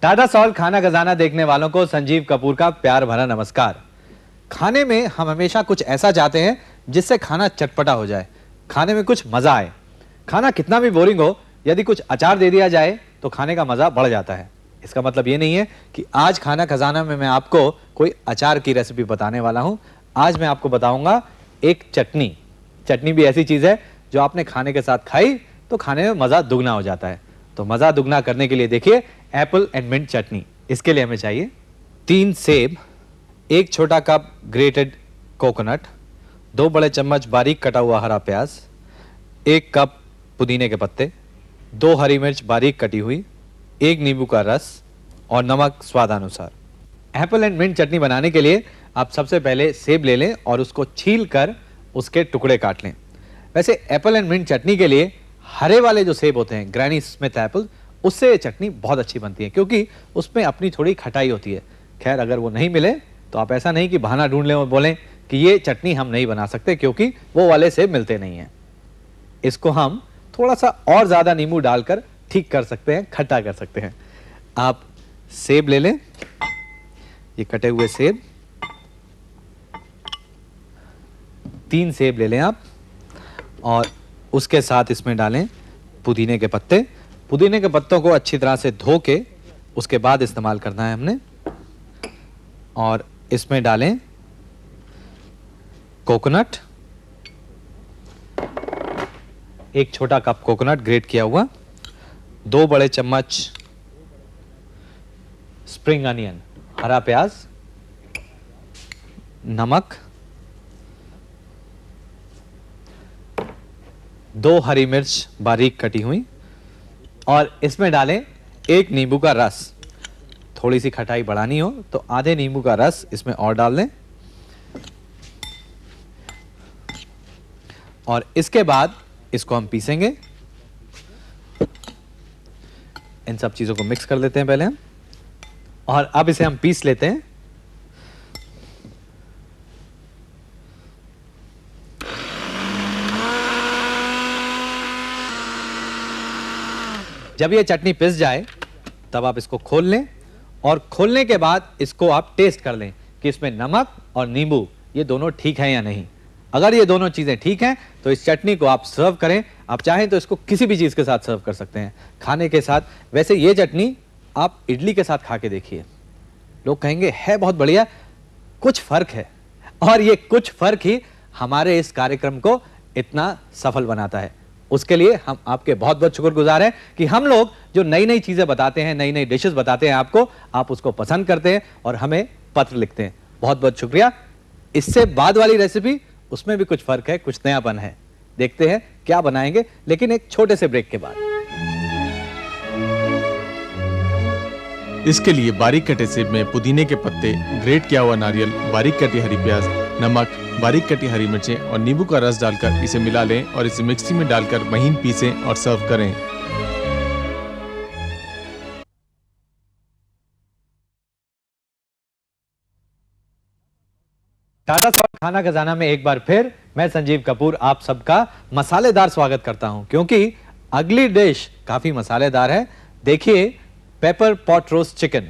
Tata salt खाना खजाना देखने वालों को संजीव कपूर का प्यार भरा नमस्कार। खाने में हम हमेशा कुछ ऐसा चाहते हैं जिससे खाना चटपटा हो जाए, खाने में कुछ मजा आए। खाना कितना भी बोरिंग हो, यदि कुछ अचार दे दिया जाए तो खाने का मजा बढ़ जाता है। इसका मतलब ये नहीं है कि आज खाना खजाना में मैं आपको कोई अचार की रेसिपी बताने वाला हूं। आज मैं आपको बताऊंगा एक चटनी। चटनी भी ऐसी चीज है जो आपने खाने के साथ खाई तो खाने में मजा दुगना हो जाता है। तो मजा दुगना करने के लिए देखिए एप्पल एंड मिंट चटनी। इसके लिए हमें चाहिए 3 सेब, 1 छोटा कप ग्रेटेड कोकोनट, 2 बड़े चम्मच बारीक कटा हुआ हरा प्याज, 1 कप पुदीने के पत्ते, 2 हरी मिर्च बारीक कटी हुई, 1 नींबू का रस और नमक स्वादानुसार। एप्पल एंड मिंट चटनी बनाने के लिए आप सबसे पहले सेब ले लें और उसको छील कर उसके टुकड़े काट लें। वैसे एप्पल एंड मिंट चटनी के लिए हरे वाले जो सेब होते हैं, ग्रैनी स्मिथ एप्पल, उससे चटनी बहुत अच्छी बनती है क्योंकि उसमें अपनी थोड़ी खटाई होती है। खैर अगर वो नहीं मिले तो आप ऐसा नहीं कि बहाना ढूंढ लें और बोलें कि ये चटनी हम नहीं बना सकते क्योंकि वो वाले सेब मिलते नहीं हैं। इसको हम थोड़ा सा और ज़्यादा नींबू डालकर ठीक कर सकते हैं, खट्टा कर सकते हैं। आप सेब ले लें, ये कटे हुए सेब, 3 सेब ले लें आप और उसके साथ इसमें डालें पुदीने के पत्ते। पुदीने के पत्तों को अच्छी तरह से धो के उसके बाद इस्तेमाल करना है हमने। और इसमें डालें कोकोनट, 1 छोटा कप कोकोनट ग्रेट किया हुआ, 2 बड़े चम्मच स्प्रिंग अनियन हरा प्याज, नमक, 2 हरी मिर्च बारीक कटी हुई और इसमें डालें 1 नींबू का रस। थोड़ी सी खटाई बढ़ानी हो तो आधे नींबू का रस इसमें और डाल दें और इसके बाद इसको हम पीसेंगे। इन सब चीजों को मिक्स कर देते हैं पहले हम और अब इसे हम पीस लेते हैं। जब ये चटनी पिस जाए तब आप इसको खोल लें और खोलने के बाद इसको आप टेस्ट कर लें कि इसमें नमक और नींबू ये दोनों ठीक हैं या नहीं। अगर ये दोनों चीज़ें ठीक हैं तो इस चटनी को आप सर्व करें। आप चाहें तो इसको किसी भी चीज़ के साथ सर्व कर सकते हैं, खाने के साथ। वैसे ये चटनी आप इडली के साथ खा के देखिए, लोग कहेंगे है बहुत बढ़िया, कुछ फर्क है। और ये कुछ फर्क ही हमारे इस कार्यक्रम को इतना सफल बनाता है। उसके लिए हम आपके बहुत बहुत शुक्रगुजार हैं कि हम लोग जो नई नई चीजें बताते हैं, नई नई डिशेस बताते हैं आपको, आप उसको पसंद करते हैं और हमें पत्र लिखते हैं। बहुत बहुत शुक्रिया। इससे बाद वाली रेसिपी, उसमें भी कुछ फर्क है, कुछ नयापन है। देखते हैं क्या बनाएंगे, लेकिन एक छोटे से ब्रेक के बाद। इसके लिए बारीक कटे सेब में पुदीने के पत्ते, ग्रेट किया हुआ नारियल, बारीक कटी हरी प्याज, नमक, बारीक कटी हरी मिर्चें और नींबू का रस डालकर इसे मिला लें और इसे मिक्सी में डालकर महीन पीसें और सर्व करें। टाटा सॉल्ट खाना खजाना में एक बार फिर मैं संजीव कपूर आप सबका मसालेदार स्वागत करता हूं क्योंकि अगली डिश काफी मसालेदार है। देखिए paper pot roast chicken.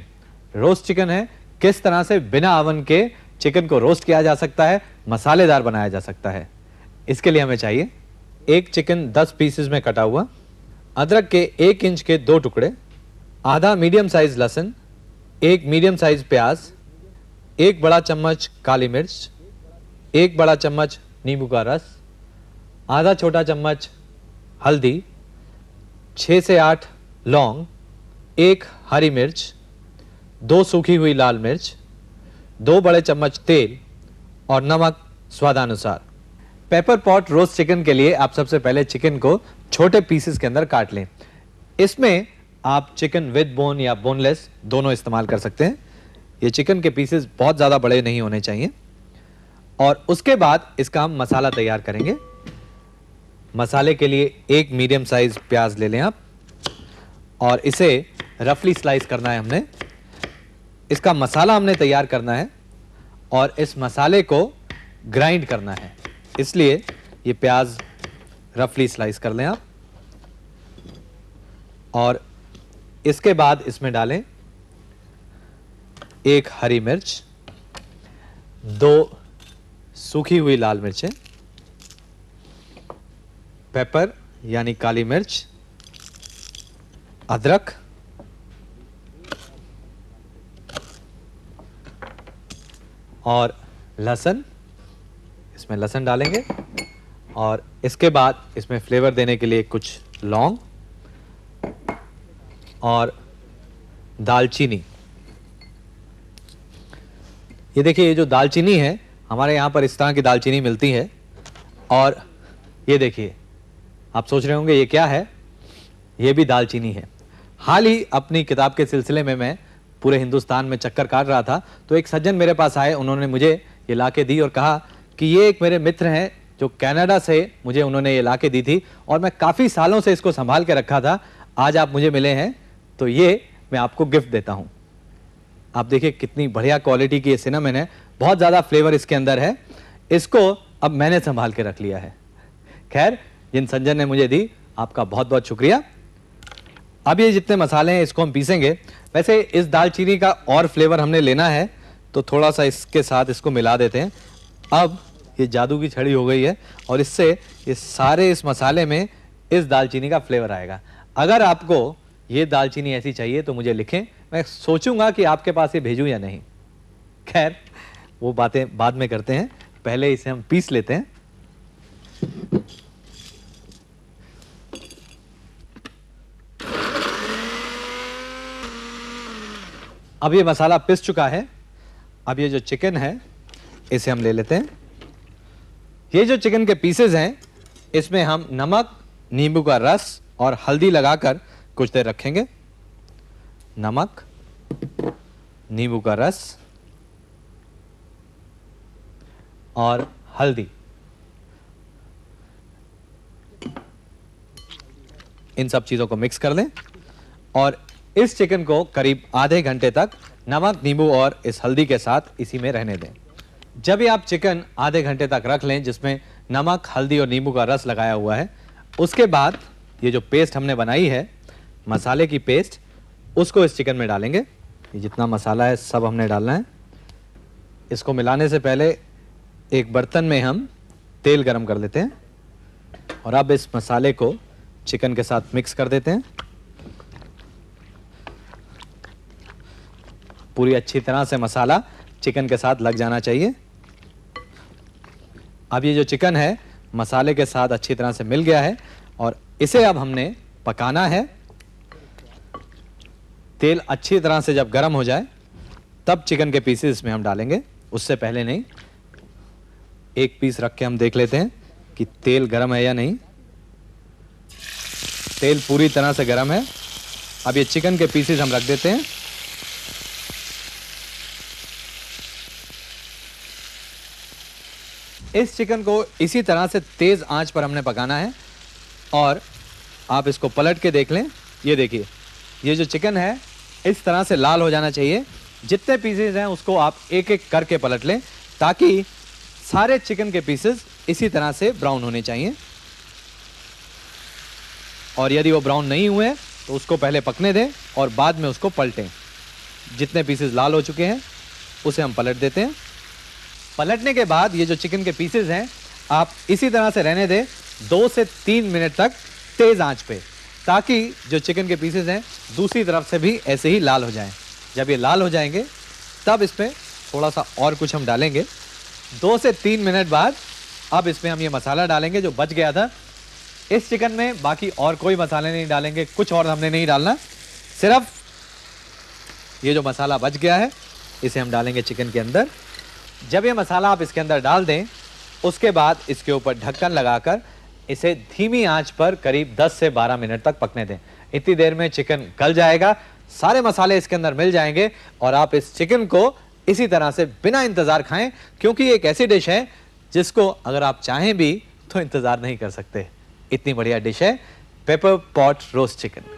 Roast chicken है, किस तरह से बिना ओवन के चिकन को रोस्ट किया जा सकता है, मसालेदार बनाया जा सकता है। इसके लिए हमें चाहिए 1 चिकन 10 पीसेस में कटा हुआ, अदरक के 1 इंच के 2 टुकड़े, आधा मीडियम साइज लहसुन, 1 मीडियम साइज प्याज, 1 बड़ा चम्मच काली मिर्च, 1 बड़ा चम्मच नींबू का रस, आधा छोटा चम्मच हल्दी, 6 से 8 लौंग, 1 हरी मिर्च, 2 सूखी हुई लाल मिर्च, 2 बड़े चम्मच तेल और नमक स्वादानुसार। पेपर पॉट रोस्ट चिकन के लिए आप सबसे पहले चिकन को छोटे पीसेस के अंदर काट लें। इसमें आप चिकन विद बोन या बोनलेस दोनों इस्तेमाल कर सकते हैं। ये चिकन के पीसेस बहुत ज़्यादा बड़े नहीं होने चाहिए। और उसके बाद इसका हम मसाला तैयार करेंगे। मसाले के लिए 1 मीडियम साइज प्याज ले लें आप और इसे रफली स्लाइस करना है हमने। इसका मसाला हमने तैयार करना है और इस मसाले को ग्राइंड करना है, इसलिए ये प्याज रफली स्लाइस कर लें आप। और इसके बाद इसमें डालें 1 हरी मिर्च, 2 सूखी हुई लाल मिर्चें, पेपर यानी काली मिर्च, अदरक, और लहसुन। इसमें लहसुन डालेंगे और इसके बाद इसमें फ्लेवर देने के लिए कुछ लौंग और दालचीनी। ये देखिए, ये जो दालचीनी है, हमारे यहाँ पर इस तरह की दालचीनी मिलती है। और ये देखिए, आप सोच रहे होंगे ये क्या है, ये भी दालचीनी है। हाल ही अपनी किताब के सिलसिले में मैं पूरे हिंदुस्तान में चक्कर काट रहा था, तो एक सज्जन मेरे पास आए, उन्होंने मुझे ये लाके दी और कहा कि ये एक मेरे मित्र हैं जो कनाडा से मुझे उन्होंने ये लाके दी थी और मैं काफ़ी सालों से इसको संभाल के रखा था। आज आप मुझे मिले हैं तो ये मैं आपको गिफ्ट देता हूँ। आप देखिए कितनी बढ़िया क्वालिटी की ये सिनेमन है, बहुत ज़्यादा फ्लेवर इसके अंदर है। इसको अब मैंने संभाल के रख लिया है। खैर, जिन सज्जन ने मुझे दी, आपका बहुत बहुत शुक्रिया। अब ये जितने मसाले हैं इसको हम पीसेंगे। वैसे इस दालचीनी का और फ्लेवर हमने लेना है तो थोड़ा सा इसके साथ इसको मिला देते हैं। अब ये जादू की छड़ी हो गई है और इससे ये सारे इस मसाले में इस दालचीनी का फ्लेवर आएगा। अगर आपको ये दालचीनी ऐसी चाहिए तो मुझे लिखें, मैं सोचूंगा कि आपके पास ये भेजूं या नहीं। खैर, वो बातें बाद में करते हैं, पहले इसे हम पीस लेते हैं। अब ये मसाला पिस चुका है। अब ये जो चिकन है इसे हम ले लेते हैं। ये जो चिकन के पीसेस हैं, इसमें हम नमक, नींबू का रस और हल्दी लगाकर कुछ देर रखेंगे। नमक, नींबू का रस और हल्दी, इन सब चीजों को मिक्स कर लें और इस चिकन को करीब आधे घंटे तक नमक, नींबू और इस हल्दी के साथ इसी में रहने दें। जब ये आप चिकन आधे घंटे तक रख लें, जिसमें नमक, हल्दी और नींबू का रस लगाया हुआ है, उसके बाद ये जो पेस्ट हमने बनाई है, मसाले की पेस्ट, उसको इस चिकन में डालेंगे। ये जितना मसाला है सब हमने डालना है। इसको मिलाने से पहले एक बर्तन में हम तेल गरम कर लेते हैं और अब इस मसाले को चिकन के साथ मिक्स कर देते हैं। पूरी अच्छी तरह से मसाला चिकन के साथ लग जाना चाहिए। अब ये जो चिकन है मसाले के साथ अच्छी तरह से मिल गया है और इसे अब हमने पकाना है। तेल अच्छी तरह से जब गर्म हो जाए तब चिकन के पीसेस इसमें हम डालेंगे, उससे पहले नहीं। एक पीस रख के हम देख लेते हैं कि तेल गर्म है या नहीं। तेल पूरी तरह से गर्म है। अब ये चिकन के पीसेस हम रख देते हैं। इस चिकन को इसी तरह से तेज आंच पर हमने पकाना है और आप इसको पलट के देख लें। ये देखिए, ये जो चिकन है इस तरह से लाल हो जाना चाहिए। जितने पीसेस हैं उसको आप एक एक करके पलट लें ताकि सारे चिकन के पीसेस इसी तरह से ब्राउन होने चाहिए। और यदि वो ब्राउन नहीं हुए तो उसको पहले पकने दें और बाद में उसको पलटें। जितने पीसेस लाल हो चुके हैं उसे हम पलट देते हैं। पलटने के बाद ये जो चिकन के पीसेस हैं आप इसी तरह से रहने दें 2 से 3 मिनट तक तेज आंच पे, ताकि जो चिकन के पीसेस हैं दूसरी तरफ से भी ऐसे ही लाल हो जाएं। जब ये लाल हो जाएंगे तब इसमें थोड़ा सा और कुछ हम डालेंगे। 2 से 3 मिनट बाद अब इसमें हम ये मसाला डालेंगे जो बच गया था इस चिकन में। बाकी और कोई मसाले नहीं डालेंगे, कुछ और हमने नहीं डालना, सिर्फ ये जो मसाला बच गया है इसे हम डालेंगे चिकन के अंदर। जब ये मसाला आप इसके अंदर डाल दें उसके बाद इसके ऊपर ढक्कन लगाकर इसे धीमी आंच पर करीब 10 से 12 मिनट तक पकने दें। इतनी देर में चिकन गल जाएगा, सारे मसाले इसके अंदर मिल जाएंगे और आप इस चिकन को इसी तरह से बिना इंतजार खाएं, क्योंकि ये एक ऐसी डिश है जिसको अगर आप चाहें भी तो इंतजार नहीं कर सकते। इतनी बढ़िया डिश है पेपर पॉट रोस्ट चिकन।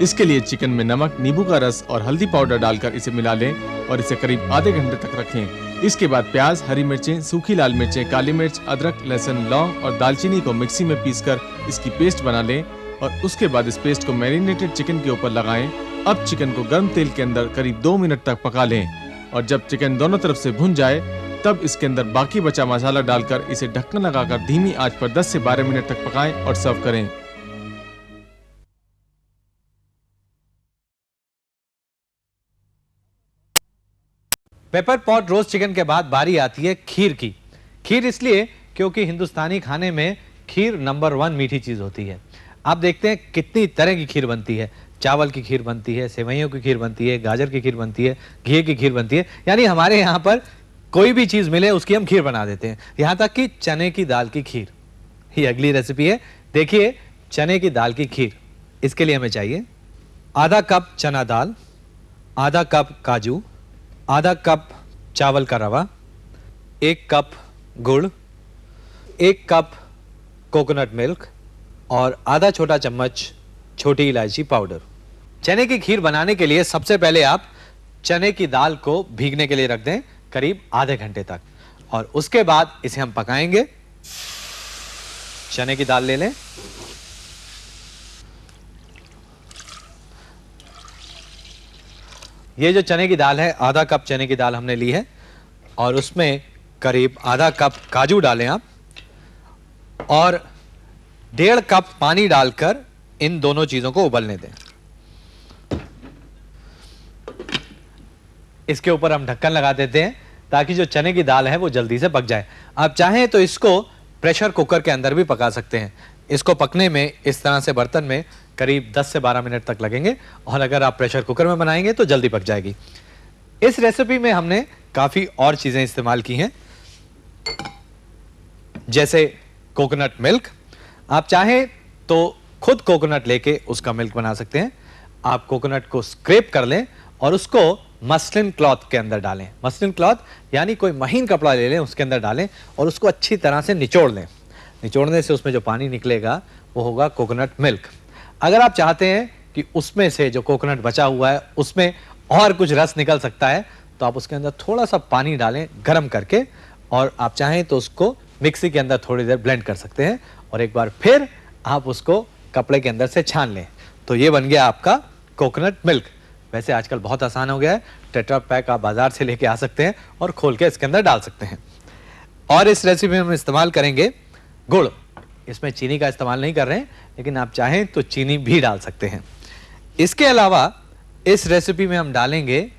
इसके लिए चिकन में नमक, नींबू का रस और हल्दी पाउडर डालकर इसे मिला लें और इसे करीब आधे घंटे तक रखें। इसके बाद प्याज, हरी मिर्चें, सूखी लाल मिर्चें, काली मिर्च, अदरक, लहसुन, लौंग और दालचीनी को मिक्सी में पीसकर इसकी पेस्ट बना लें और उसके बाद इस पेस्ट को मैरिनेटेड चिकन के ऊपर लगाएं। अब चिकन को गर्म तेल के अंदर करीब 2 मिनट तक पका लें और जब चिकन दोनों तरफ से भुन जाए तब इसके अंदर बाकी बचा मसाला डालकर इसे ढक्कन लगाकर धीमी आंच पर 10 से 12 मिनट तक पकाएं और सर्व करें। पेपर पॉट रोस्ट चिकन के बाद बारी आती है खीर की। खीर इसलिए क्योंकि हिंदुस्तानी खाने में खीर नंबर 1 मीठी चीज होती है। आप देखते हैं कितनी तरह की खीर बनती है। चावल की खीर बनती है, सेवइयों की खीर बनती है, गाजर की खीर बनती है, घी की खीर बनती है। यानी हमारे यहाँ पर कोई भी चीज मिले उसकी हम खीर बना देते हैं, यहाँ तक कि चने की दाल की खीर। ये अगली रेसिपी है। देखिए, चने की दाल की खीर। इसके लिए हमें चाहिए आधा कप चना दाल, आधा कप काजू, आधा कप चावल का रवा, 1 कप गुड़, 1 कप कोकोनट मिल्क और आधा छोटा चम्मच छोटी इलायची पाउडर। चने की खीर बनाने के लिए सबसे पहले आप चने की दाल को भीगने के लिए रख दें करीब आधे घंटे तक और उसके बाद इसे हम पकाएंगे। चने की दाल ले लें, ये जो चने की दाल है, आधा कप चने की दाल हमने ली है और उसमें करीब आधा कप काजू डालें आप और 1.5 कप पानी डालकर इन दोनों चीजों को उबलने दें। इसके ऊपर हम ढक्कन लगा देते हैं ताकि जो चने की दाल है वो जल्दी से पक जाए। आप चाहें तो इसको प्रेशर कुकर के अंदर भी पका सकते हैं। इसको पकने में इस तरह से बर्तन में करीब 10 से 12 मिनट तक लगेंगे और अगर आप प्रेशर कुकर में बनाएंगे तो जल्दी पक जाएगी। इस रेसिपी में हमने काफी और चीजें इस्तेमाल की हैं, जैसे कोकोनट मिल्क। आप चाहें तो खुद कोकोनट लेके उसका मिल्क बना सकते हैं। आप कोकोनट को स्क्रैप कर लें और उसको मसलिन क्लॉथ के अंदर डालें। मसलिन क्लॉथ यानी कोई महीन कपड़ा ले लें, उसके अंदर डालें और उसको अच्छी तरह से निचोड़ लें। निचोड़ने से उसमें जो पानी निकलेगा वो होगा कोकोनट मिल्क। अगर आप चाहते हैं कि उसमें से जो कोकोनट बचा हुआ है उसमें और कुछ रस निकल सकता है तो आप उसके अंदर थोड़ा सा पानी डालें गर्म करके और आप चाहें तो उसको मिक्सी के अंदर थोड़ी देर ब्लेंड कर सकते हैं और एक बार फिर आप उसको कपड़े के अंदर से छान लें। तो ये बन गया आपका कोकोनट मिल्क। वैसे आजकल बहुत आसान हो गया है, टेट्रा पैक आप बाजार से लेके आ सकते हैं और खोल के इसके अंदर डाल सकते हैं। और इस रेसिपी में हम इस्तेमाल करेंगे गुड़। इसमें चीनी का इस्तेमाल नहीं कर रहे हैं, लेकिन आप चाहें तो चीनी भी डाल सकते हैं। इसके अलावा इस रेसिपी में हम डालेंगे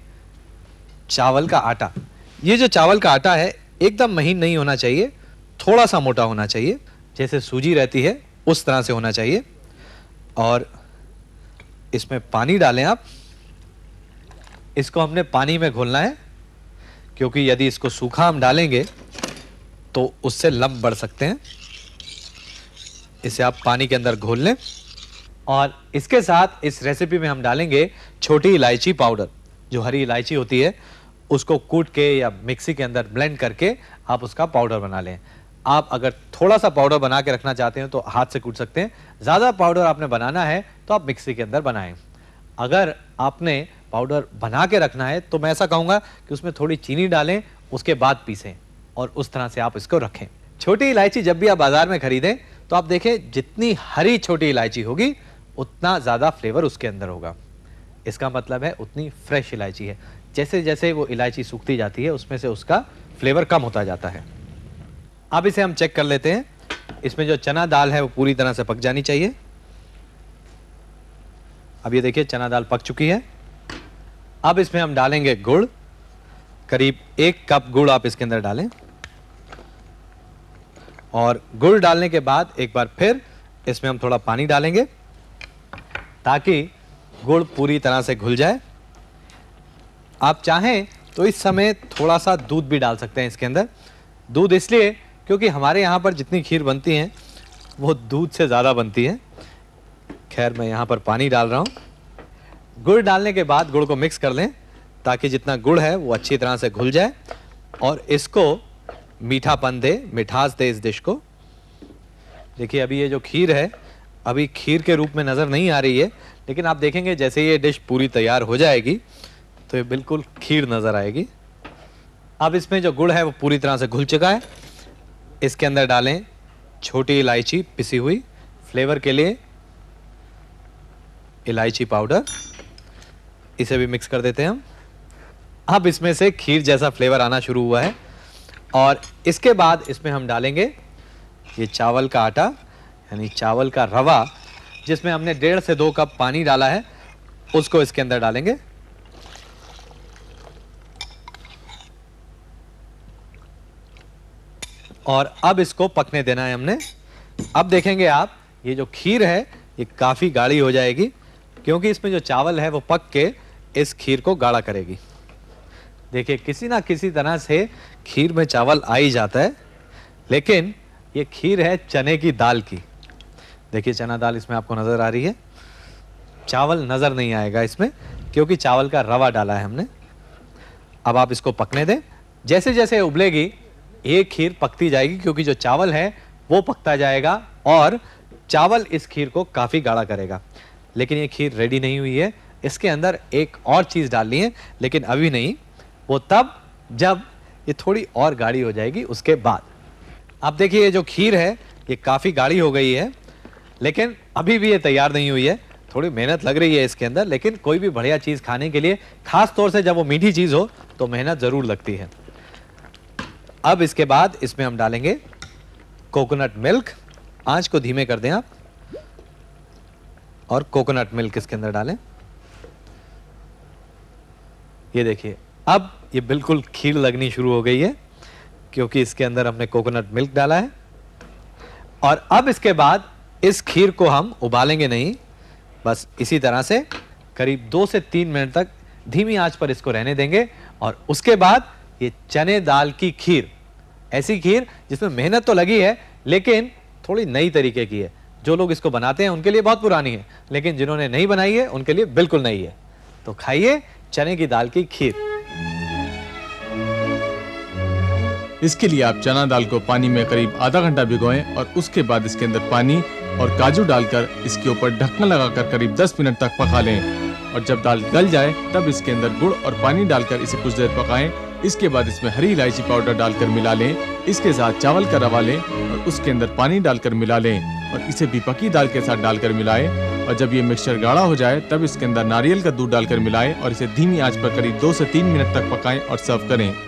चावल का आटा। ये जो चावल का आटा है एकदम महीन नहीं होना चाहिए, थोड़ा सा मोटा होना चाहिए, जैसे सूजी रहती है उस तरह से होना चाहिए। और इसमें पानी डालें आप। इसको हमने पानी में घोलना है क्योंकि यदि इसको सूखा हम डालेंगे तो उससे लम्ब बढ़ सकते हैं। इसे आप पानी के अंदर घोल लें और इसके साथ इस रेसिपी में हम डालेंगे छोटी इलायची पाउडर। जो हरी इलायची होती है उसको कूट के या मिक्सी के अंदर ब्लेंड करके आप उसका पाउडर बना लें। आप अगर थोड़ा सा पाउडर बना के रखना चाहते हैं तो हाथ से कूट सकते हैं। ज़्यादा पाउडर आपने बनाना है तो आप मिक्सी के अंदर बनाएं। अगर आपने पाउडर बना के रखना है तो मैं ऐसा कहूँगा कि उसमें थोड़ी चीनी डालें, उसके बाद पीसें और उस तरह से आप इसको रखें। छोटी इलायची जब भी आप बाजार में खरीदें तो आप देखें जितनी हरी छोटी इलायची होगी उतना ज़्यादा फ्लेवर उसके अंदर होगा। इसका मतलब है उतनी फ्रेश इलायची है। जैसे जैसे वो इलायची सूखती जाती है उसमें से उसका फ्लेवर कम होता जाता है। अब इसे हम चेक कर लेते हैं। इसमें जो चना दाल है वो पूरी तरह से पक जानी चाहिए। अब ये देखिए चना दाल पक चुकी है। अब इसमें हम डालेंगे गुड़। करीब 1 कप गुड़ आप इसके अंदर डालें और गुड़ डालने के बाद एक बार फिर इसमें हम थोड़ा पानी डालेंगे ताकि गुड़ पूरी तरह से घुल जाए। आप चाहें तो इस समय थोड़ा सा दूध भी डाल सकते हैं इसके अंदर। दूध इसलिए क्योंकि हमारे यहाँ पर जितनी खीर बनती है वो दूध से ज़्यादा बनती है। खैर मैं यहाँ पर पानी डाल रहा हूँ। गुड़ डालने के बाद गुड़ को मिक्स कर लें ताकि जितना गुड़ है वो अच्छी तरह से घुल जाए और इसको मीठापन दे, मिठास दे इस डिश को। देखिए अभी ये जो खीर है अभी खीर के रूप में नज़र नहीं आ रही है, लेकिन आप देखेंगे जैसे ये डिश पूरी तैयार हो जाएगी तो ये बिल्कुल खीर नज़र आएगी। अब इसमें जो गुड़ है वो पूरी तरह से घुल चुका है। इसके अंदर डालें छोटी इलायची पिसी हुई, फ्लेवर के लिए इलायची पाउडर, इसे भी मिक्स कर देते हैं हम। अब इसमें से खीर जैसा फ्लेवर आना शुरू हुआ है और इसके बाद इसमें हम डालेंगे ये चावल का आटा यानी चावल का रवा, जिसमें हमने 1.5 से 2 कप पानी डाला है, उसको इसके अंदर डालेंगे। और अब इसको पकने देना है हमने। अब देखेंगे आप, ये जो खीर है ये काफ़ी गाढ़ी हो जाएगी क्योंकि इसमें जो चावल है वो पक के इस खीर को गाढ़ा करेगी। देखिए किसी ना किसी तरह से खीर में चावल आ ही जाता है, लेकिन ये खीर है चने की दाल की। देखिए चना दाल इसमें आपको नज़र आ रही है, चावल नज़र नहीं आएगा इसमें क्योंकि चावल का रवा डाला है हमने। अब आप इसको पकने दें, जैसे जैसे उबलेगी ये खीर पकती जाएगी क्योंकि जो चावल है वो पकता जाएगा और चावल इस खीर को काफ़ी गाढ़ा करेगा। लेकिन ये खीर रेडी नहीं हुई है, इसके अंदर एक और चीज़ डालनी है, लेकिन अभी नहीं, वो तब जब ये थोड़ी और गाढ़ी हो जाएगी उसके बाद। अब देखिए ये जो खीर है ये काफ़ी गाढ़ी हो गई है, लेकिन अभी भी ये तैयार नहीं हुई है। थोड़ी मेहनत लग रही है इसके अंदर, लेकिन कोई भी बढ़िया चीज़ खाने के लिए, खास तौर से जब वो मीठी चीज़ हो तो मेहनत ज़रूर लगती है। अब इसके बाद इसमें हम डालेंगे कोकोनट मिल्क। आंच को धीमे कर दें आप और कोकोनट मिल्क इसके अंदर डालें। ये देखिए अब ये बिल्कुल खीर लगनी शुरू हो गई है क्योंकि इसके अंदर हमने कोकोनट मिल्क डाला है। और अब इसके बाद इस खीर को हम उबालेंगे नहीं, बस इसी तरह से करीब 2 से 3 मिनट तक धीमी आंच पर इसको रहने देंगे। और उसके बाद ये चने दाल की खीर, ऐसी खीर जिसमें मेहनत तो लगी है लेकिन थोड़ी नई तरीके की है। जो लोग इसको बनाते हैं उनके लिए बहुत पुरानी है, लेकिन जिन्होंने नहीं बनाई है उनके लिए बिल्कुल नई है। तो खाइए चने की दाल की खीर। इसके लिए आप चना दाल को पानी में करीब आधा घंटा भिगोएं और उसके बाद इसके अंदर पानी और काजू डालकर इसके ऊपर ढक्कन लगाकर करीब 10 मिनट तक पका लें। और जब दाल गल जाए तब इसके अंदर गुड़ और पानी डालकर इसे कुछ देर पकाएं। इसके बाद इसमें हरी इलायची पाउडर डालकर मिला लें। इसके साथ चावल का रवा लें और उसके अंदर पानी डालकर मिला लें और इसे भी पकी दाल के साथ डालकर मिलाएं। और जब ये मिक्सचर गाढ़ा हो जाए तब इसके अंदर नारियल का दूध डालकर मिलाएं और इसे धीमी आंच पर करीब 2 से 3 मिनट तक पकाएं और सर्व करें।